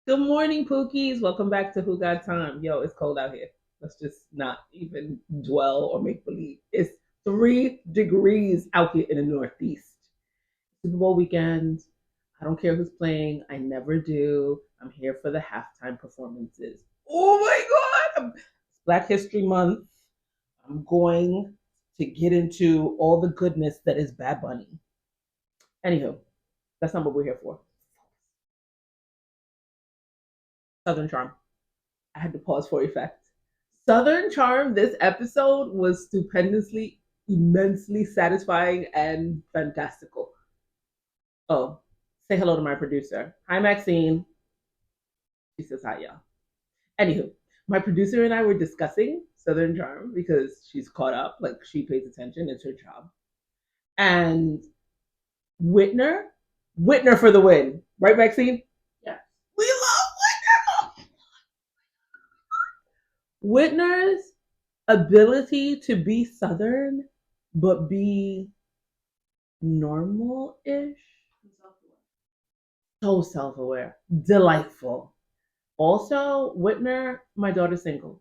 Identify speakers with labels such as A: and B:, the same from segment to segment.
A: Good morning, Pookies. Welcome back to Who Got Time. Yo, it's cold out here. Let's just not even dwell or make believe. It's 3 degrees out here in the Northeast. Super Bowl weekend. I don't care who's playing. I never do. I'm here for the halftime performances. Oh my God! It's Black History Month. I'm going to get into all the goodness that is Bad Bunny. Anywho, that's not what we're here for. Southern Charm. I had to pause for effect. Southern Charm, this episode was stupendously, immensely satisfying and fantastical. Oh, say hello to my producer. Hi, Maxine. She says hi, y'all. Anywho, my producer and I were discussing Southern Charm because she's caught up, like she pays attention, it's her job. And Whitner, Whitner for the win, right, Maxine? Yeah. We love Whitner. Whitner's ability to be Southern but be normal-ish. So self-aware, delightful. Also, Whitner, my daughter's single.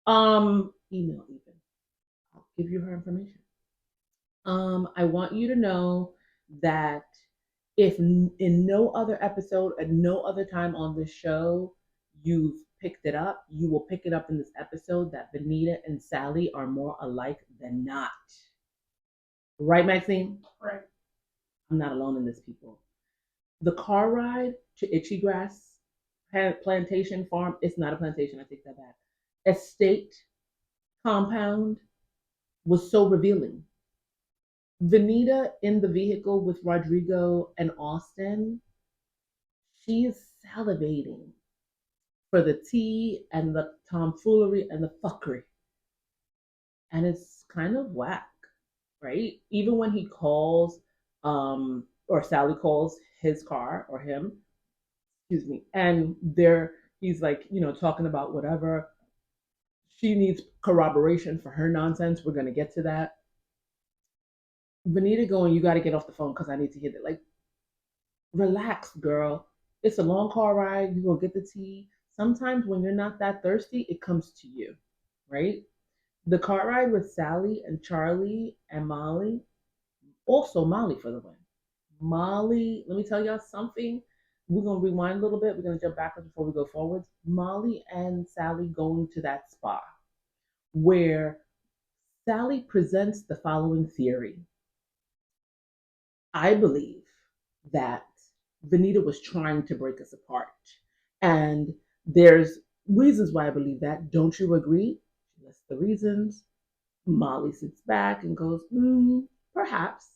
A: Email even. I'll give you her information. I want you to know that if in no other episode at no other time on this show you've picked it up, you will pick it up in this episode that Benita and Sally are more alike than not. Right, Maxine? Right. I'm not alone in this, people. The car ride to Itchy Grass Plantation Farm, it's not a plantation, I take that back. Estate compound was so revealing. Venita in the vehicle with Rodrigo and Austin, she's salivating for the tea and the tomfoolery and the fuckery. And it's kind of whack, right? Even when he calls, or Sally calls his car or him, excuse me, and he's like, talking about whatever. She needs corroboration for her nonsense. We're gonna get to that. Benita going, you got to get off the phone because I need to hear that. Like, relax, girl. It's a long car ride. You go get the tea. Sometimes when you're not that thirsty, it comes to you, right? The car ride with Sally and Charlie and Molly, also Molly for the win. Molly, let me tell y'all something. We're gonna rewind a little bit. We're gonna jump backwards before we go forwards. Molly and Sally going to that spa where Sally presents the following theory. I believe that Venita was trying to break us apart. And there's reasons why I believe that. Don't you agree? She lists the reasons. Molly sits back and goes, perhaps.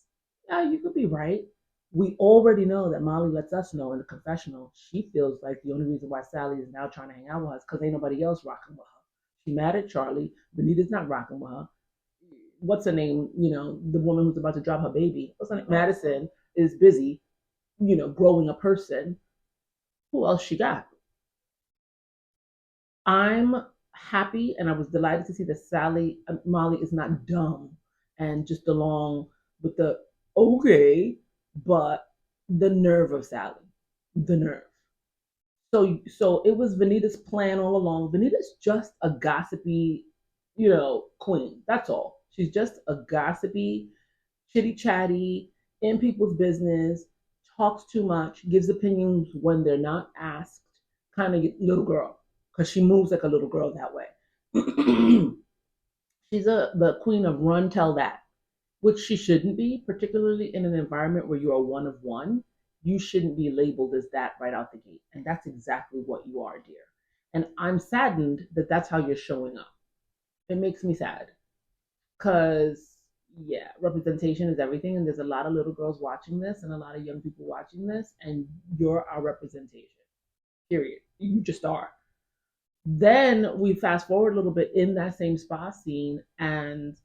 A: Yeah, you could be right. We already know that Molly lets us know in the confessional she feels like the only reason why Sally is now trying to hang out with us because ain't nobody else rocking with her. She mad at Charlie. Benita's not rocking with her. What's her name? The woman who's about to drop her baby. What's her name? Madison is busy, growing a person. Who else she got? I'm happy and I was delighted to see that Molly is not dumb and just along with the okay, but the nerve of Sally, the nerve. So it was Vanita's plan all along. Vanita's just a gossipy, queen. That's all. She's just a gossipy, chitty chatty, in people's business, talks too much, gives opinions when they're not asked, kind of little girl, because she moves like a little girl that way. She's the queen of run tell that, which she shouldn't be, particularly in an environment where you are one of one. You shouldn't be labeled as that right out the gate, and that's exactly what you are, dear. And I'm saddened that that's how you're showing up. It makes me sad because yeah, representation is everything, and there's a lot of little girls watching this and a lot of young people watching this, and you're our representation. Period. You just are. Then we fast forward a little bit in that same spa scene, and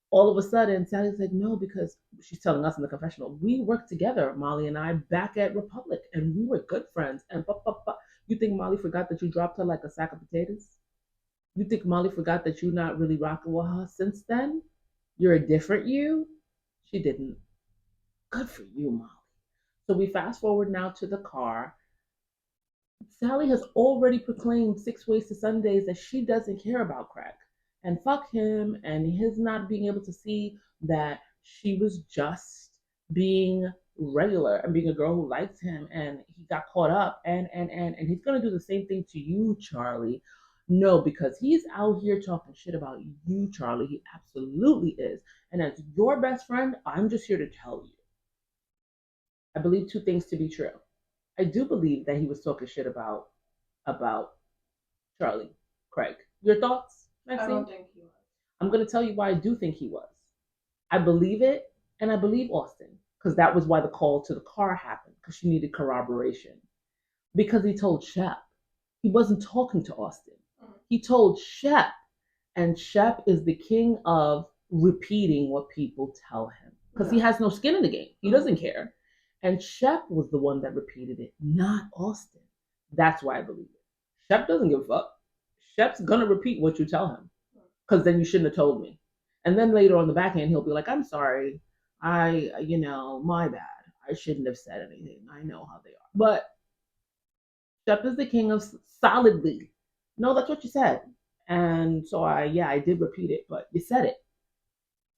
A: all of a sudden, Sally's like, no, because she's telling us in the confessional, we worked together, Molly and I, back at Republic, and we were good friends. And you think Molly forgot that you dropped her like a sack of potatoes? You think Molly forgot that you're not really rocking with her since then? You're a different you? She didn't. Good for you, Molly. So we fast forward now to the car. Sally has already proclaimed 6 ways to Sundays that she doesn't care about Craig. And fuck him and his not being able to see that she was just being regular and being a girl who likes him, and he got caught up and he's gonna do the same thing to you, Charlie. No, because he's out here talking shit about you, Charlie. He absolutely is. And as your best friend, I'm just here to tell you. I believe two things to be true. I do believe that he was talking shit about Charlie, Craig. Your thoughts, Maxine?
B: I don't think he was.
A: I'm going to tell you why I do think he was. I believe it, and I believe Austin, because that was why the call to the car happened, because she needed corroboration. Because he told Shep. He wasn't talking to Austin. He told Shep, and Shep is the king of repeating what people tell him, because he has no skin in the game. He doesn't care. And Shep was the one that repeated it, not Austin. That's why I believe it. Shep doesn't give a fuck. Shep's gonna repeat what you tell him, because then you shouldn't have told me. And then later on the back end, he'll be like, I'm sorry. My bad. I shouldn't have said anything. I know how they are. But Shep is the king of solidly. No, that's what you said. And so I did repeat it, but you said it.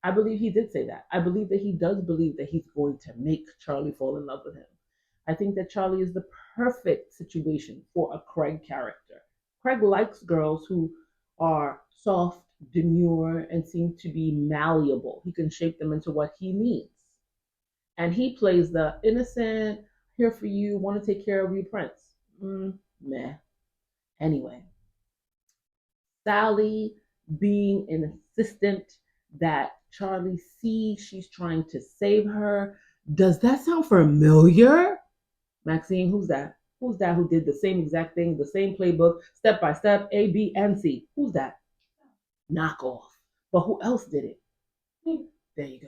A: I believe he did say that. I believe that he does believe that he's going to make Charlie fall in love with him. I think that Charlie is the perfect situation for a Craig character. Craig likes girls who are soft, demure, and seem to be malleable. He can shape them into what he needs. And he plays the innocent, here for you, want to take care of you prince. Meh. Anyway, Sally being insistent that Charlie sees she's trying to save her. Does that sound familiar? Maxine, who's that? Who's that who did the same exact thing, the same playbook, step by step, A, B, and C? Who's that? Knock off. But who else did it? There you go.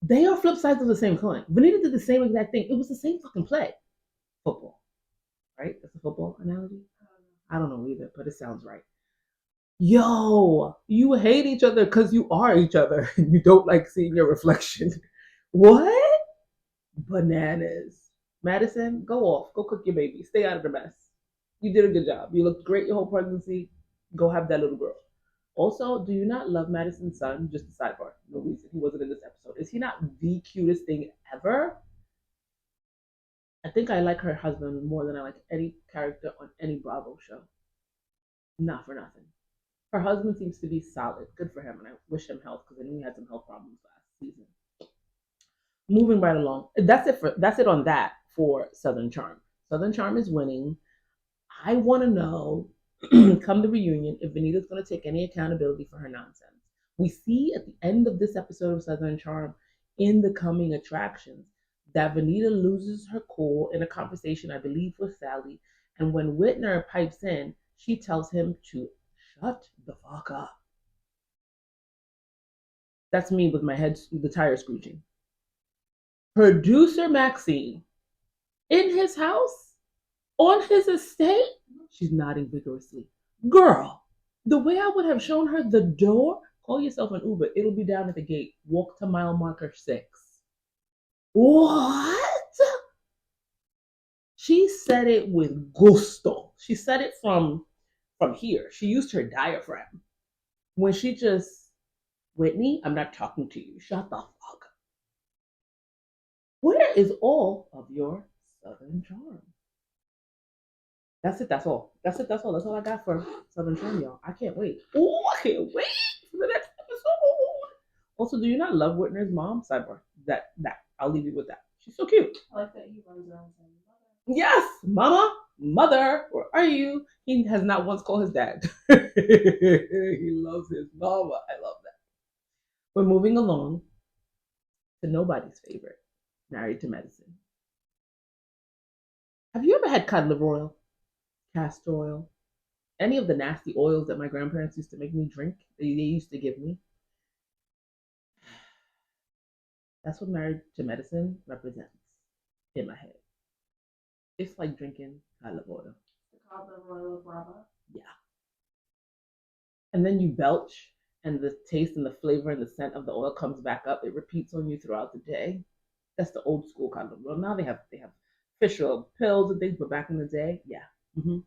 A: They are flip sides of the same coin. Vanita did the same exact thing. It was the same fucking play. Football, right? That's a football analogy. I don't know either, but it sounds right. Yo, you hate each other because you are each other and you don't like seeing your reflection. What? Bananas. Madison, go off. Go cook your baby. Stay out of the mess. You did a good job. You looked great your whole pregnancy. Go have that little girl. Also, do you not love Madison's son? Just a sidebar. No reason. He wasn't in this episode. Is he not the cutest thing ever? I think I like her husband more than I like any character on any Bravo show. Not for nothing. Her husband seems to be solid. Good for him, and I wish him health because I knew he had some health problems last season. Moving right along. That's it on that for Southern Charm. Southern Charm is winning. I want to know, come the reunion, if Vanita's going to take any accountability for her nonsense. We see at the end of this episode of Southern Charm, in the coming attractions, that Vanita loses her cool in a conversation, I believe, with Sally. And when Whitner pipes in, she tells him to shut the fuck up. That's me with my head, the tire screeching. Producer Maxine, in his house, on his estate, she's nodding vigorously. Girl, the way I would have shown her the door, call yourself an Uber. It'll be down at the gate. Walk to mile marker 6. What? She said it with gusto. She said it from here. She used her diaphragm. When she just, Whitney, I'm not talking to you. Shut the fuck up. Where is all of your Southern charm? That's it. That's all. That's it. That's all. That's all I got for Southern Charm, y'all. I can't wait. Oh, I can't wait for the next episode. Also, do you not love Whitner's mom? Sidebar. That I'll leave you with that. She's so cute.
B: I like that he runs around saying
A: mother. Yes, mama, mother, where are you? He has not once called his dad. He loves his mama. I love that. We're moving along to nobody's favorite, Married to Medicine. Have you ever had cod liver oil? Castor oil, any of the nasty oils that my grandparents used to make me drink, they used to give me. That's what Married to Medicine represents in my head. It's like drinking cod liver oil.
B: The cod liver oil of Bravo?
A: Yeah. And then you belch, and the taste and the flavor and the scent of the oil comes back up. It repeats on you throughout the day. That's the old school condom. Well, now they have fish oil pills and things, but back in the day, yeah, hmm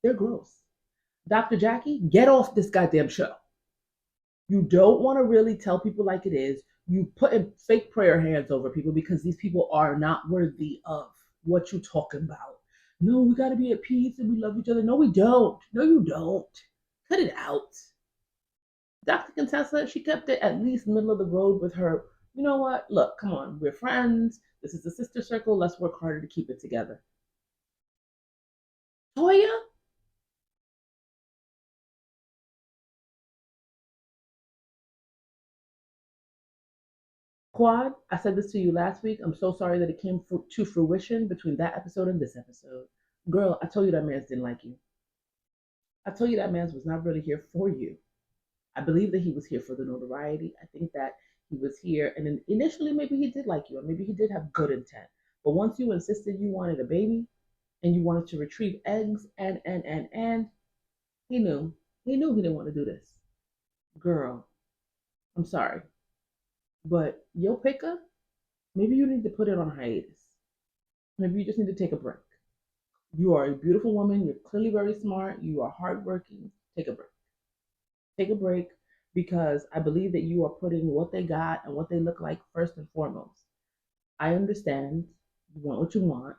A: they're gross. Dr. Jackie, get off this goddamn show. You don't want to really tell people like it is. You put in fake prayer hands over people because these people are not worthy of what you talking about. No, we got to be at peace and we love each other. No, we don't. No, you don't. Cut it out. Dr. Contessa, she kept it at least middle of the road with her. You know what? Look, come on. We're friends. This is the sister circle. Let's work harder to keep it together. Toya, Quad, I said this to you last week. I'm so sorry that it came to fruition between that episode and this episode. Girl, I told you that man didn't like you. I told you that man was not really here for you. I believe that he was here for the notoriety. I think that he was here, and then initially maybe he did like you, or maybe he did have good intent. But once you insisted you wanted a baby and you wanted to retrieve eggs, and he knew he didn't want to do this. Girl, I'm sorry, but your picker, maybe you need to put it on hiatus. Maybe you just need to take a break. You are a beautiful woman. You're clearly very smart. You are hardworking. Take a break. Take a break because I believe that you are putting what they got and what they look like first and foremost. I understand you want what you want.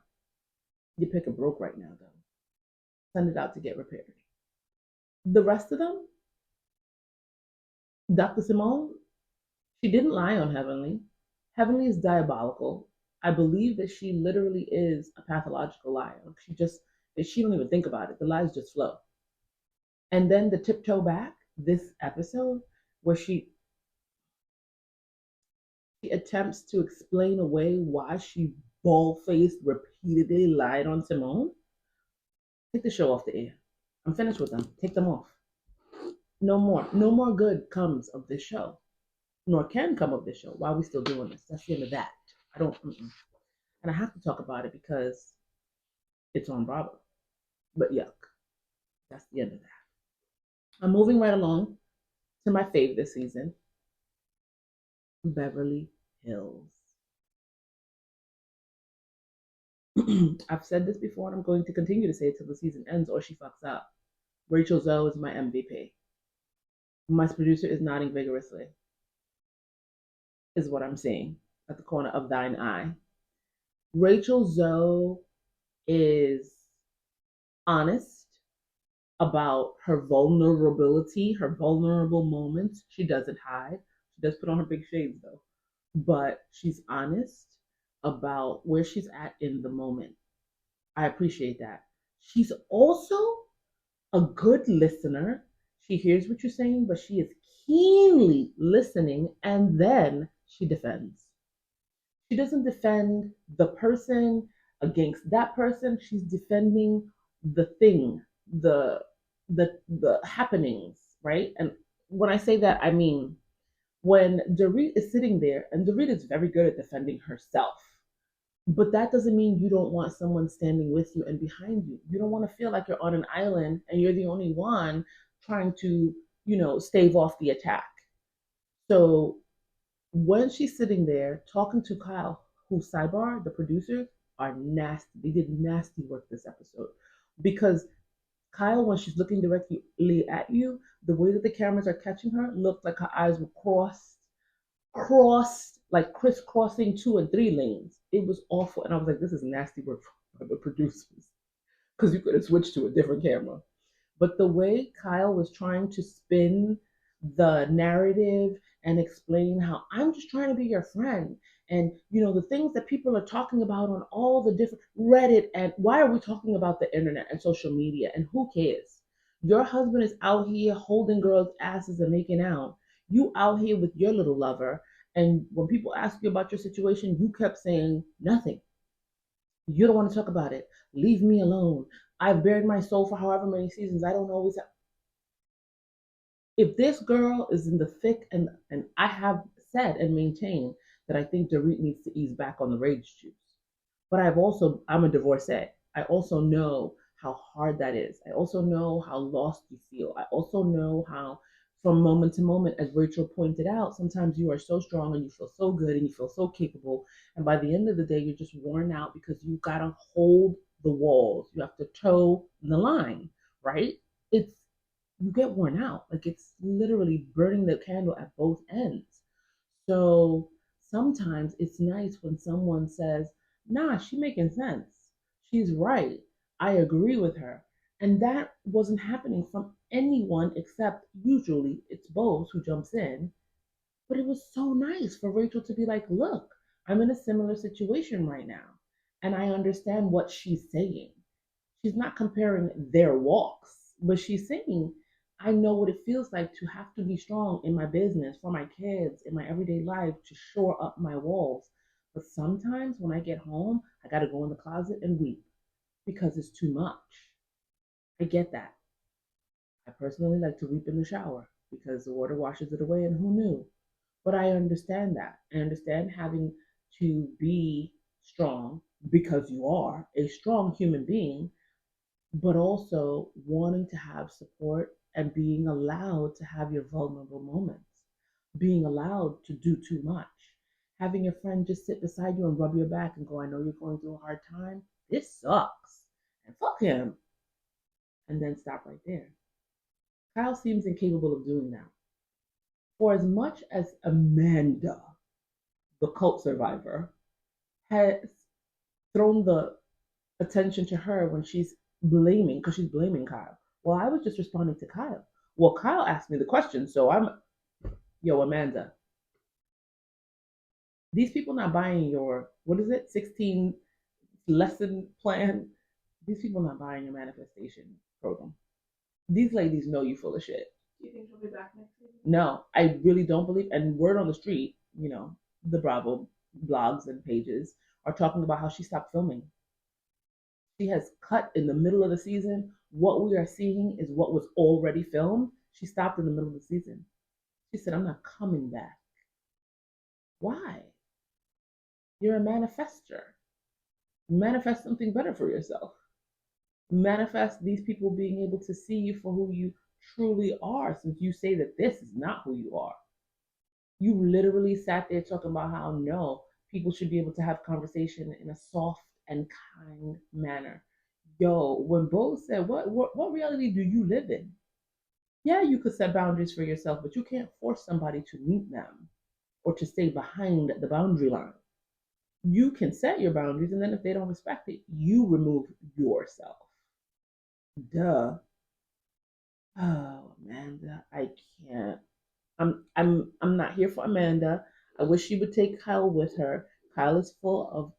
A: Your picker broke right now, though. Send it out to get repaired. The rest of them, Dr. Simone, she didn't lie on Heavenly. Heavenly is diabolical. I believe that she literally is a pathological liar. She don't even think about it. The lies just flow. And then the tiptoe back, this episode, where she attempts to explain away why she bald-faced repeatedly lied on Simone. Take the show off the air. I'm finished with them. Take them off. No more. No more good comes of this show, nor can come of this show. Why are we still doing this? That's the end of that. I don't. And I have to talk about it because it's on Bravo. But yuck. That's the end of that. I'm moving right along to my fave this season, Beverly Hills. I've said this before and I'm going to continue to say it till the season ends or she fucks up. Rachel Zoe is my MVP. My producer is nodding vigorously, is what I'm seeing at the corner of thine eye. Rachel Zoe is honest about her vulnerability, her vulnerable moments. She doesn't hide. She does put on her big shades though, but she's honest about where she's at in the moment. I appreciate that. She's also a good listener. She hears what you're saying, but she is keenly listening and then she defends. She doesn't defend the person against that person. She's defending the thing, the happenings, right? And when I say that, I mean when Dorit is sitting there, and Dorit is very good at defending herself. But that doesn't mean you don't want someone standing with you and behind you. You don't want to feel like you're on an island and you're the only one trying to, stave off the attack. So when she's sitting there talking to Kyle, who sidebar, the producers are nasty. They did nasty work this episode because Kyle, when she's looking directly at you, the way that the cameras are catching her looked like her eyes were crossed, like crisscrossing 2 and 3 lanes. It was awful. And I was like, this is nasty work for the producers because you could have switched to a different camera. But the way Kyle was trying to spin the narrative and explain how I'm just trying to be your friend. And the things that people are talking about on all the different Reddit, and why are we talking about the internet and social media and who cares? Your husband is out here holding girls' asses and making out. You out here with your little lover, and when people ask you about your situation, you kept saying nothing. You don't want to talk about it. Leave me alone. I've buried my soul for however many seasons. I don't always. If this girl is in the thick, and I have said and maintained that I think Dorit needs to ease back on the rage juice. But I'm a divorcee. I also know how hard that is. I also know how lost you feel. I also know how from moment to moment, as Rachel pointed out, sometimes you are so strong and you feel so good and you feel so capable. And by the end of the day, you're just worn out because you got to hold the walls. You have to toe the line, right? It's, you get worn out. Like it's literally burning the candle at both ends. So sometimes it's nice when someone says, nah, she's making sense. She's right. I agree with her. And that wasn't happening from anyone except usually it's Bose who jumps in. But it was so nice for Rachel to be like, look, I'm in a similar situation right now. And I understand what she's saying. She's not comparing their walks, but she's saying, I know what it feels like to have to be strong in my business, for my kids, in my everyday life, to shore up my walls. But sometimes when I get home, I got to go in the closet and weep because it's too much. I get that. I personally like to weep in the shower because the water washes it away, and who knew? But I understand that. I understand having to be strong because you are a strong human being, but also wanting to have support and being allowed to have your vulnerable moments, being allowed to do too much, having your friend just sit beside you and rub your back and go, I know you're going through a hard time. This sucks. And fuck him. And then stop right there. Kyle seems incapable of doing that. For as much as Amanda, the cult survivor, has thrown the attention to her when she's blaming, because she's blaming Kyle. Well, I was just responding to Kyle. Well, Kyle asked me the question, so yo, Amanda, these people not buying your, what is it, 16 lesson plan? These people not buying your manifestation program. These ladies know you full of shit.
B: Do you think she'll be back next season?
A: No, I really don't believe, and word on the street, the Bravo blogs and pages are talking about how she stopped filming. She has cut in the middle of the season. What we are seeing is what was already filmed. She stopped in the middle of the season. She said, I'm not coming back. Why? You're a manifester. Manifest something better for yourself. Manifest these people being able to see you for who you truly are, since you say that this is not who you are. You literally sat there talking about how no, people should be able to have conversation in a soft and kind manner. Yo, when Bo said, what reality do you live in? Yeah, you could set boundaries for yourself, but you can't force somebody to meet them or to stay behind the boundary line. You can set your boundaries, and then if they don't respect it, you remove yourself. Duh. Oh, Amanda, I can't. I'm not here for Amanda. I wish she would take Kyle with her. Kyle is full of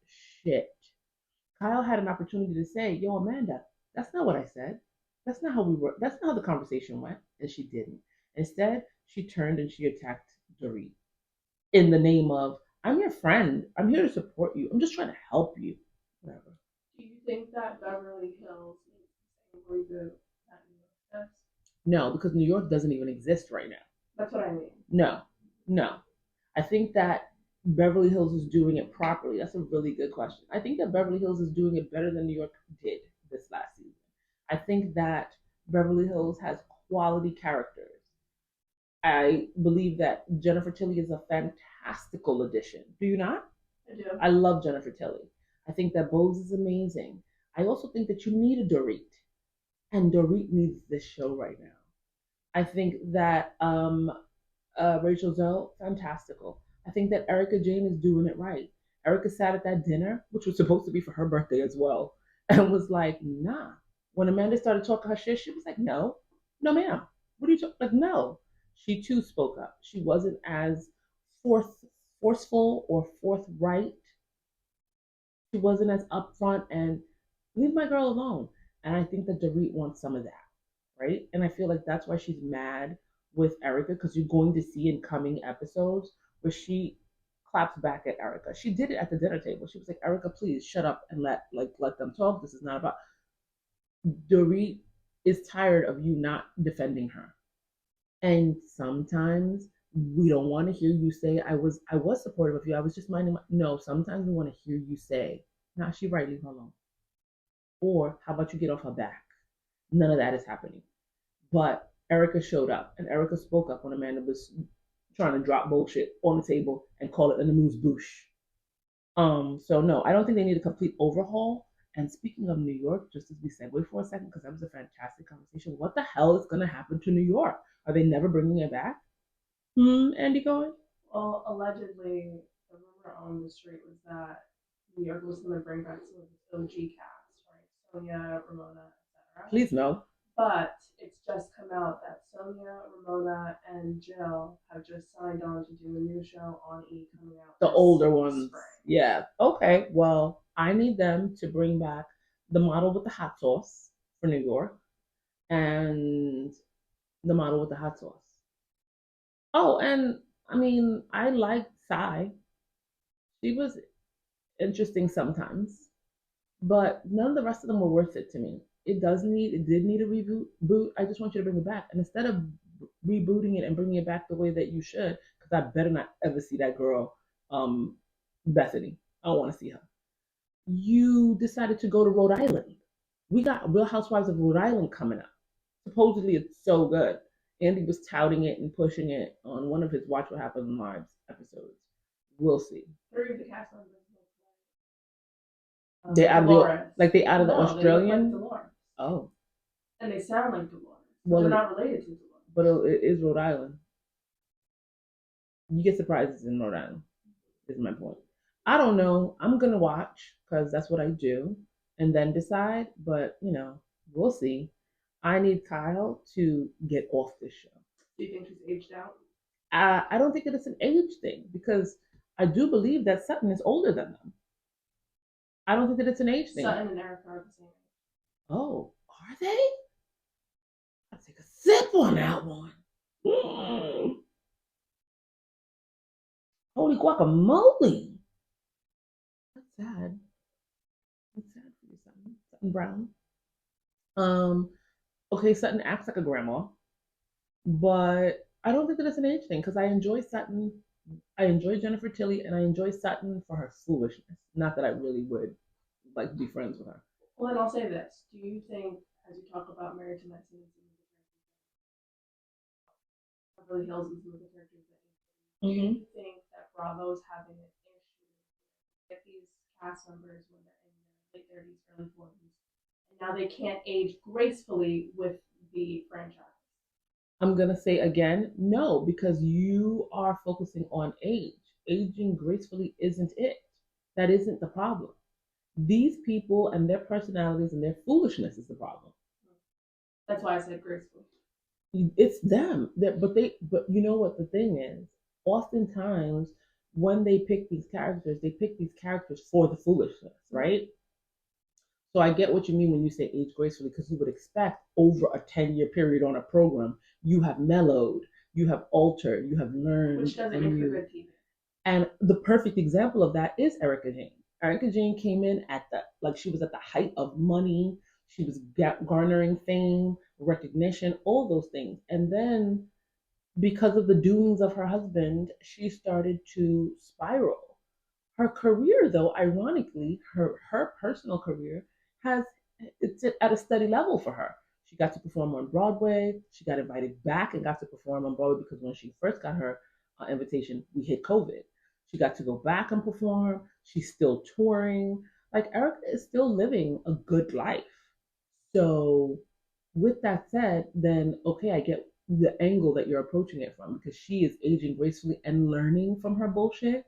A: shit. Kyle had an opportunity to say, yo, Amanda, that's not what I said. That's not how we were. That's not how the conversation went. And she didn't. Instead, she turned and she attacked Dorit in the name of, I'm your friend. I'm here to support you. I'm just trying to help you. Whatever.
B: Do you think that Beverly Hills is the same reboot that New York does?
A: No, because New York doesn't even exist right now.
B: That's what I mean.
A: No, no. I think that Beverly Hills is doing it properly. That's a really good question. I think that Beverly Hills is doing it better than New York did this last season. I think that Beverly Hills has quality characters. I believe that Jennifer Tilly is a fantastical addition. Do you not?
B: I do.
A: I love Jennifer Tilly. I think that Bose is amazing. I also think that you need a Dorit, and Dorit needs this show right now. I think that Rachel Zoe, fantastical. I think that Erica Jane is doing it right. Erica sat at that dinner, which was supposed to be for her birthday as well, and was like, nah. When Amanda started talking her shit, she was like, no, no, ma'am. What are you talking? Like, no. She too spoke up. She wasn't as forceful or forthright. She wasn't as upfront and leave my girl alone. And I think that Dorit wants some of that, right? And I feel like that's why she's mad with Erica, because you're going to see in coming episodes where she claps back at Erica. She did it at the dinner table. She was like, Erica, please shut up and let them talk. This is not about. Dorit is tired of you not defending her. And sometimes we don't want to hear you say, I was supportive of you. I was just minding my no, sometimes we want to hear you say, nah, she right, leave her alone. Or how about you get off her back? None of that is happening. But Erica showed up, and Erica spoke up when Amanda was trying to drop bullshit on the table and call it an amuse bouche. So no, I don't think they need a complete overhaul. And speaking of New York, just as we segue for a second, because that was a fantastic conversation. What the hell is going to happen to New York? Are they never bringing it back? Andy Cohen?
B: Well, allegedly, the rumor on the street was that New York was going to bring back some of its OG cast, right? Sonia, Ramona, etc.
A: Please no.
B: But it's just come out that Sonia, Ramona, and Jill have just signed on to do a new show on E coming out.
A: The older ones. Spring. Yeah. Okay. Well, I need them to bring back the model with the hot sauce for New York and the model with the hot sauce. Oh, and I mean, I liked Psy. She was interesting sometimes, but none of the rest of them were worth it to me. It did need a reboot. I just want you to bring it back, and instead of rebooting it and bringing it back the way that you should, because I better not ever see that girl, Bethany. I don't want to see her. You decided to go to Rhode Island. We got Real Housewives of Rhode Island coming up. Supposedly it's so good. Andy was touting it and pushing it on one of his Watch What Happens Live episodes. We'll see.
B: Three of the cast members.
A: They added they added the Australian.
B: They look like Dolores.
A: Oh.
B: And they sound like Dolores. Well, they're not related to Dolores.
A: But it is Rhode Island. You get surprises in Rhode Island. Is my point. I don't know. I'm gonna watch because that's what I do, and then decide. But we'll see. I need Kyle to get off this show.
B: Do you think she's aged out?
A: I don't think that it's an age thing because I do believe that Sutton is older than them. I don't think that it's an age thing.
B: Sutton and Erica are the same age.
A: Oh, are they? I'll take a sip on that one. Holy guacamole. That's sad. That's sad for you, Sutton. Sutton Brown. Okay, Sutton acts like a grandma, but I don't think that it's an age thing because I enjoy Sutton. I enjoy Jennifer Tilly, and I enjoy Sutton for her foolishness. Not that I really would like to be friends with her.
B: Well, then I'll say this: do you think, as you talk about Married to Medicine, Beverly Hills and some of the characters that do you think that Bravo's having an issue with these cast members when they're in their late 30s, early 40s, and now they can't age gracefully with the franchise?
A: I'm gonna say again, no, because you are focusing on age. Aging gracefully isn't it. That isn't the problem. These people and their personalities and their foolishness is the problem.
B: That's why I said gracefully.
A: It's them. But you know what the thing is? Oftentimes, when they pick these characters for the foolishness, right? So I get what you mean when you say age gracefully, because you would expect over a 10-year period on a program, you have mellowed, you have altered, you have learned.
B: Which doesn't make for good TV.
A: And the perfect example of that is Erika Jayne. Erika Jayne came in she was at the height of money. She was garnering fame, recognition, all those things. And then because of the doings of her husband, she started to spiral. Her career, though, ironically, her personal career it's at a steady level for her. She got to perform on Broadway. She got invited back and got to perform on Broadway because when she first got her invitation, we hit COVID. She got to go back and perform. She's still touring. Like Erika is still living a good life. So, with that said, then okay, I get the angle that you're approaching it from because she is aging gracefully and learning from her bullshit,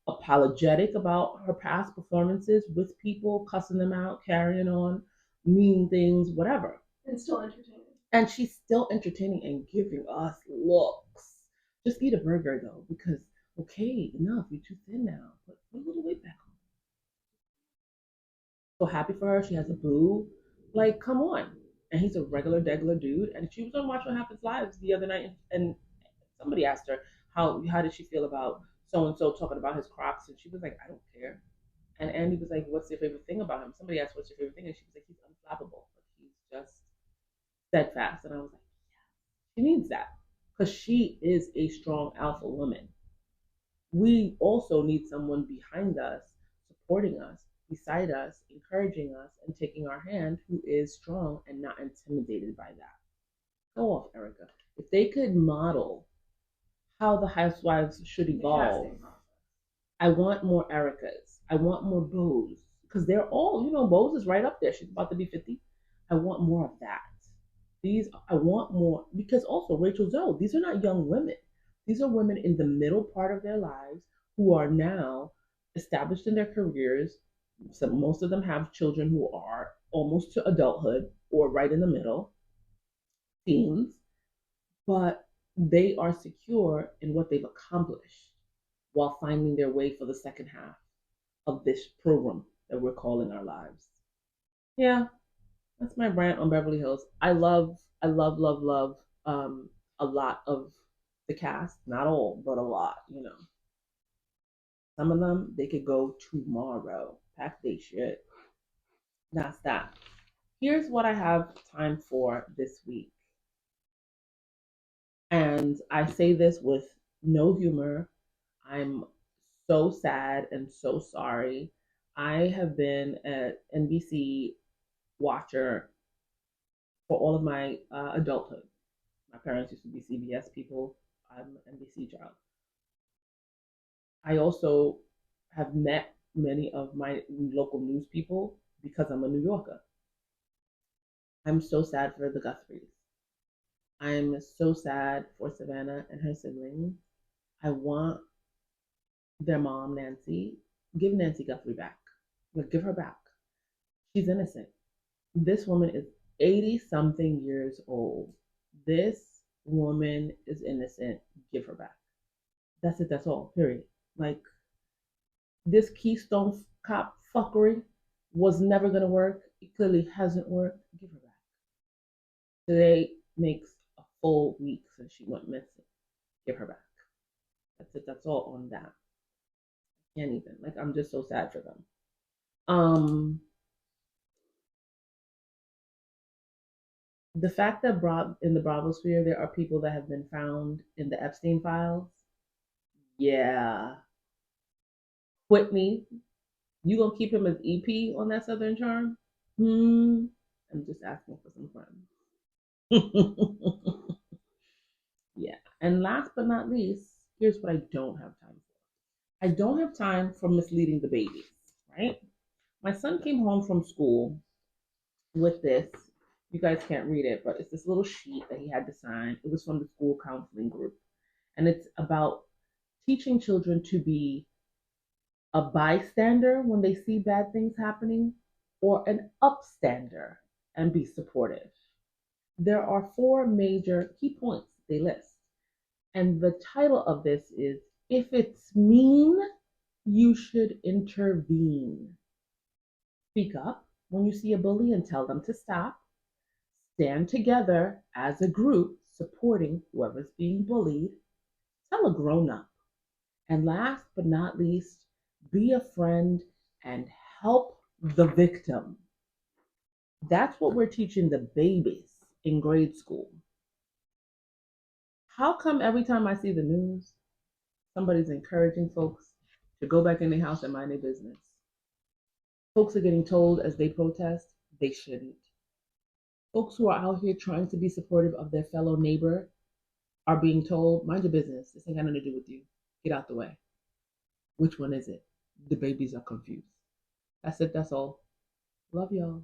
A: apologetic about her past performances with people, cussing them out, carrying on, mean things, whatever.
B: And still entertaining.
A: And she's still entertaining and giving us looks. Just eat a burger though, because okay, enough, you're too thin now. Put a little weight back on. So happy for her. She has a boo. Like, come on. And he's a regular, degular dude. And she was on Watch What Happens Live the other night, and somebody asked her how did she feel about so and so talking about his Crocs, and she was like, I don't care. And Andy was like, what's your favorite thing about him? Somebody asked, what's your favorite thing? And she was like, he's unflappable. Like, he's just steadfast. And I was like, yeah, she needs that because she is a strong alpha woman. We also need someone behind us, supporting us, beside us, encouraging us, and taking our hand who is strong and not intimidated by that. Go off, Erica. If they could model how the housewives should evolve, I want more Ericas. I want more Bows. Because they're all, Bose is right up there. She's about to be 50. I want more of that. I want more. Because also, Rachel Zoe, these are not young women. These are women in the middle part of their lives who are now established in their careers. So most of them have children who are almost to adulthood or right in the middle, teens, but they are secure in what they've accomplished while finding their way for the second half of this program that we're calling our lives. Yeah, that's my rant on Beverly Hills. I love a lot of the cast. Not all, but a lot. Some of them they could go tomorrow. Pack they shit. That's that. Here's what I have time for this week. And I say this with no humor. I'm so sad and so sorry. I have been an NBC watcher for all of my adulthood. My parents used to be CBS people. I'm an NBC child. I also have met many of my local news people because I'm a New Yorker. I'm so sad for the Guthries. I'm so sad for Savannah and her siblings. I want their mom, Nancy, give Nancy Guthrie back. Like, give her back. She's innocent. This woman is 80 something years old. This woman is innocent. Give her back. That's it. That's all. Period. Like, this Keystone Cop fuckery was never going to work. It clearly hasn't worked. Give her back. Today makes a full week since she went missing. Give her back. That's it. That's all on that. Can't even. Like, I'm just so sad for them. The fact that in the Bravo sphere there are people that have been found in the Epstein files. Yeah. Whitney, you gonna keep him as EP on that Southern Charm? I'm just asking for some friends. Yeah. And last but not least, here's what I don't have time for. I don't have time for misleading the babies, right? My son came home from school with this. You guys can't read it, but it's this little sheet that he had to sign. It was from the school counseling group. And it's about teaching children to be a bystander when they see bad things happening or an upstander and be supportive. There are four major key points they list. And the title of this is If It's Mean, You Should Intervene. Speak up when you see a bully and tell them to stop. Stand together as a group supporting whoever's being bullied. Tell a grown up. And last but not least, be a friend and help the victim. That's what we're teaching the babies in grade school. How come every time I see the news, somebody's encouraging folks to go back in their house and mind their business? Folks are getting told as they protest, they shouldn't. Folks who are out here trying to be supportive of their fellow neighbor are being told, mind your business. This ain't got nothing to do with you. Get out the way. Which one is it? The babies are confused. That's it. That's all. Love y'all.